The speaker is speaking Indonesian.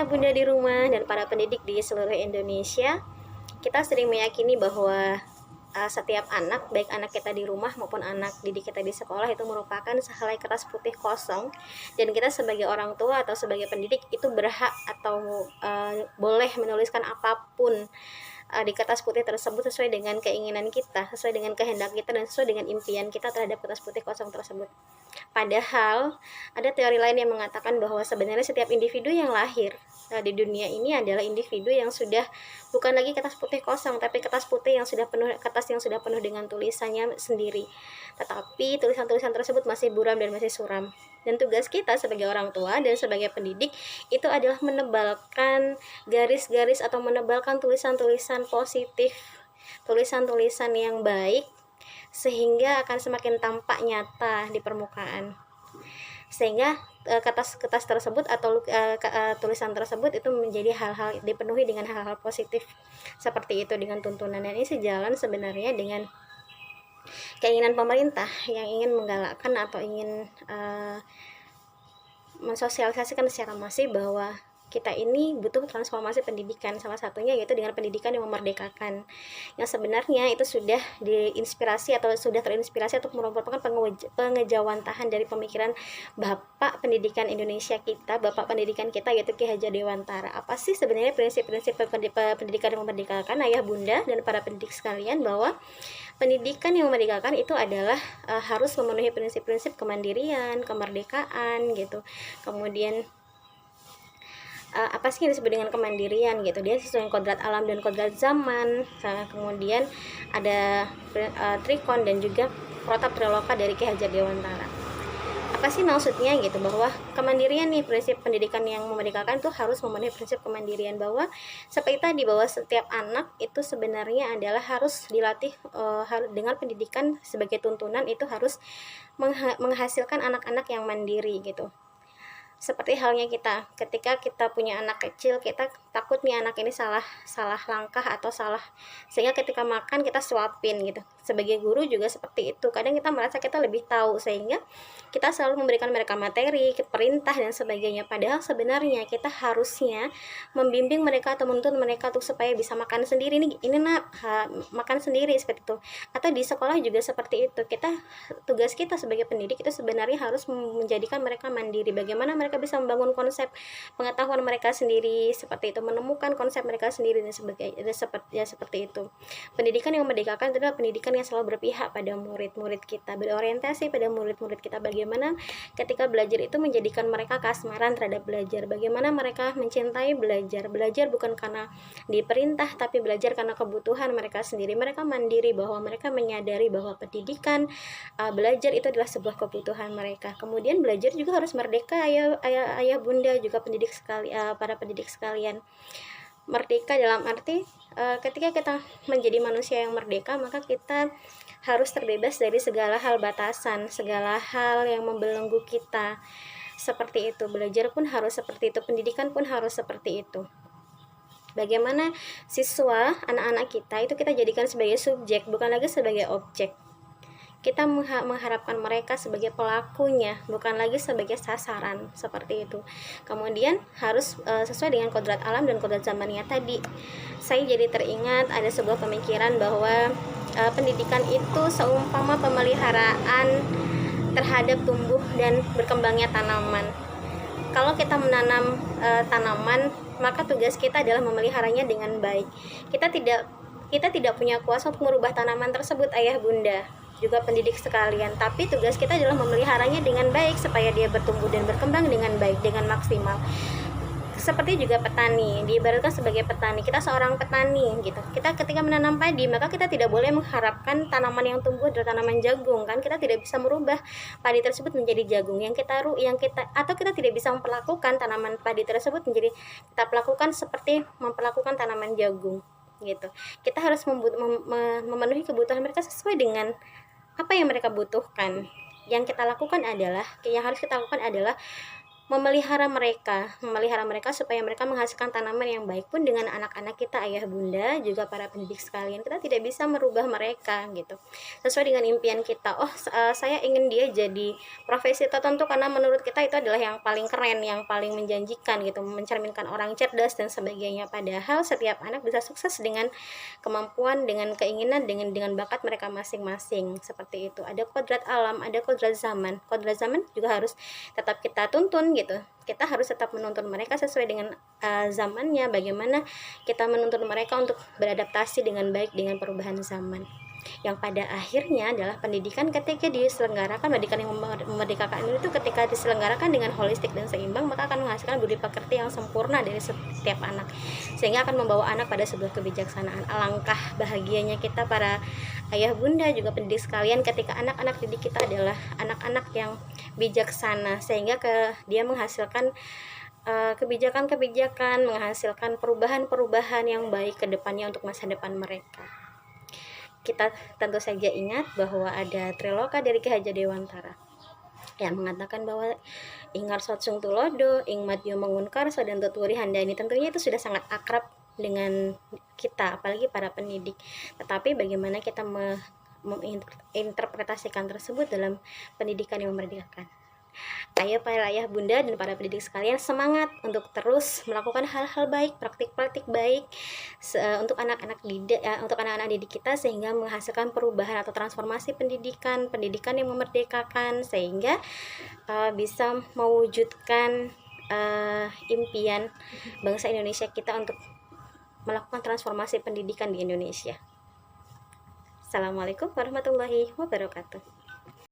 ayah bunda di rumah dan para pendidik di seluruh Indonesia, kita sering meyakini bahwa setiap anak, baik anak kita di rumah maupun anak didik kita di sekolah, itu merupakan sehelai kertas putih kosong, dan kita sebagai orang tua atau sebagai pendidik itu berhak atau boleh menuliskan apapun di kertas putih tersebut sesuai dengan keinginan kita, sesuai dengan kehendak kita, dan sesuai dengan impian kita terhadap kertas putih kosong tersebut. Padahal ada teori lain yang mengatakan bahwa sebenarnya setiap individu yang lahir di dunia ini adalah individu yang sudah bukan lagi kertas putih kosong, tapi kertas putih yang sudah penuh, kertas yang sudah penuh dengan tulisannya sendiri. Tetapi tulisan-tulisan tersebut masih buram dan masih suram. Dan tugas kita sebagai orang tua dan sebagai pendidik itu adalah menebalkan garis-garis atau menebalkan tulisan-tulisan positif, tulisan-tulisan yang baik, sehingga akan semakin tampak nyata di permukaan, sehingga kertas-kertas tersebut atau tulisan tersebut itu menjadi hal-hal, dipenuhi dengan hal-hal positif seperti itu dengan tuntunan. Dan ini sejalan sebenarnya dengan keinginan pemerintah yang ingin menggalakkan atau ingin mensosialisasikan secara masif bahwa kita ini butuh transformasi pendidikan, salah satunya yaitu dengan pendidikan yang memerdekakan, yang sebenarnya itu sudah diinspirasi atau sudah terinspirasi atau merupakan pengejawantahan dari pemikiran Bapak Pendidikan Indonesia kita, Bapak Pendidikan kita, yaitu Ki Hajar Dewantara. Apa sih sebenarnya prinsip-prinsip pendidikan yang memerdekakan, ayah bunda dan para pendidik sekalian? Bahwa pendidikan yang memerdekakan itu adalah harus memenuhi prinsip-prinsip kemandirian, kemerdekaan gitu. Kemudian apa sih yang disebut dengan kemandirian gitu? Dia sesuai dengan kodrat alam dan kodrat zaman. Kemudian ada trikon dan juga protap triloka dari Ki Hajar Dewantara. Apa sih maksudnya gitu? Bahwa kemandirian nih, prinsip pendidikan yang memerdekakan itu harus memenuhi prinsip kemandirian, bahwa seperti tadi, bahwa setiap anak itu sebenarnya adalah harus dilatih dengan pendidikan sebagai tuntunan, itu harus menghasilkan anak-anak yang mandiri gitu. Seperti halnya kita, ketika kita punya anak kecil, kita takut nih anak ini salah langkah atau salah, sehingga ketika makan kita suapin gitu. Sebagai guru juga seperti itu, kadang kita merasa kita lebih tahu, sehingga kita selalu memberikan mereka materi, perintah dan sebagainya. Padahal sebenarnya kita harusnya membimbing mereka atau menuntun mereka untuk supaya bisa makan sendiri nih, ini nak makan sendiri, seperti itu. Atau di sekolah juga seperti itu. Tugas kita sebagai pendidik itu sebenarnya harus menjadikan mereka mandiri. Bagaimana mereka bisa membangun konsep pengetahuan mereka sendiri, seperti itu, menemukan konsep mereka sendiri dan sebagainya, seperti itu. Pendidikan yang memerdekakan adalah pendidikan yang selalu berpihak pada murid-murid kita, berorientasi pada murid-murid kita. Bagaimana ketika belajar itu menjadikan mereka kasmaran terhadap belajar, bagaimana mereka mencintai belajar bukan karena diperintah, tapi belajar karena kebutuhan mereka sendiri. Mereka mandiri, bahwa mereka menyadari bahwa pendidikan, belajar itu adalah sebuah kebutuhan mereka. Kemudian belajar juga harus merdeka, ayah bunda juga pendidik para pendidik sekalian. Merdeka dalam arti ketika kita menjadi manusia yang merdeka, maka kita harus terbebas dari segala hal batasan, segala hal yang membelenggu kita. Seperti itu, belajar pun harus seperti itu, pendidikan pun harus seperti itu. Bagaimana siswa, anak-anak kita itu kita jadikan sebagai subjek, bukan lagi sebagai objek. Kita mengharapkan mereka sebagai pelakunya, bukan lagi sebagai sasaran, seperti itu. Kemudian harus sesuai dengan kodrat alam dan kodrat zamannya tadi. Saya jadi teringat ada sebuah pemikiran bahwa pendidikan itu seumpama pemeliharaan terhadap tumbuh dan berkembangnya tanaman. Kalau kita menanam tanaman, maka tugas kita adalah memeliharanya dengan baik. Kita tidak punya kuasa untuk merubah tanaman tersebut, ayah bunda juga pendidik sekalian, tapi tugas kita adalah memeliharanya dengan baik supaya dia bertumbuh dan berkembang dengan baik, dengan maksimal. Seperti juga petani, diibaratkan sebagai petani, kita seorang petani gitu. Kita ketika menanam padi, maka kita tidak boleh mengharapkan tanaman yang tumbuh adalah tanaman jagung, kan? Kita tidak bisa merubah padi tersebut menjadi jagung. Atau kita tidak bisa memperlakukan tanaman padi tersebut menjadi, kita perlakukan seperti memperlakukan tanaman jagung gitu. Kita harus memenuhi kebutuhan mereka sesuai dengan apa yang mereka butuhkan. Yang harus kita lakukan adalah memelihara mereka supaya mereka menghasilkan tanaman yang baik. Pun dengan anak-anak kita, ayah bunda, juga para pendidik sekalian, kita tidak bisa merubah mereka gitu sesuai dengan impian kita. Saya ingin dia jadi profesi tertentu karena menurut kita itu adalah yang paling keren, yang paling menjanjikan gitu, mencerminkan orang cerdas dan sebagainya. Padahal setiap anak bisa sukses dengan kemampuan, dengan keinginan, dengan bakat mereka masing-masing. Seperti itu. Ada kodrat alam, ada kodrat zaman. Kodrat zaman juga harus tetap kita tuntun gitu. Kita harus tetap menuntun mereka sesuai dengan zamannya. Bagaimana kita menuntun mereka untuk beradaptasi dengan baik dengan perubahan zaman, yang pada akhirnya adalah pendidikan ketika diselenggarakan, pendidikan yang memerdekakan itu ketika diselenggarakan dengan holistik dan seimbang, maka akan menghasilkan budi pekerti yang sempurna dari setiap anak, sehingga akan membawa anak pada sebuah kebijaksanaan. Alangkah bahagianya kita para ayah bunda juga pendidik sekalian ketika anak-anak didik kita adalah anak-anak yang bijaksana, sehingga dia menghasilkan kebijakan-kebijakan, menghasilkan perubahan-perubahan yang baik ke depannya untuk masa depan mereka. Kita tentu saja ingat bahwa ada Triloka dari Ki Hajar Dewantara yang mengatakan bahwa Ingar Sotsung Tulodo, Ing Madyo Mengunkarso, dan Tuturi Handani. Tentunya itu sudah sangat akrab dengan kita, apalagi para pendidik. Tetapi bagaimana kita menginterpretasikan tersebut dalam pendidikan yang memerdekakan. Ayo para ayah bunda dan para pendidik sekalian, semangat untuk terus melakukan hal-hal baik, praktik-praktik baik untuk anak-anak didik kita, sehingga menghasilkan perubahan atau transformasi pendidikan yang memerdekakan, sehingga bisa mewujudkan impian bangsa Indonesia kita untuk melakukan transformasi pendidikan di Indonesia. Assalamualaikum warahmatullahi wabarakatuh.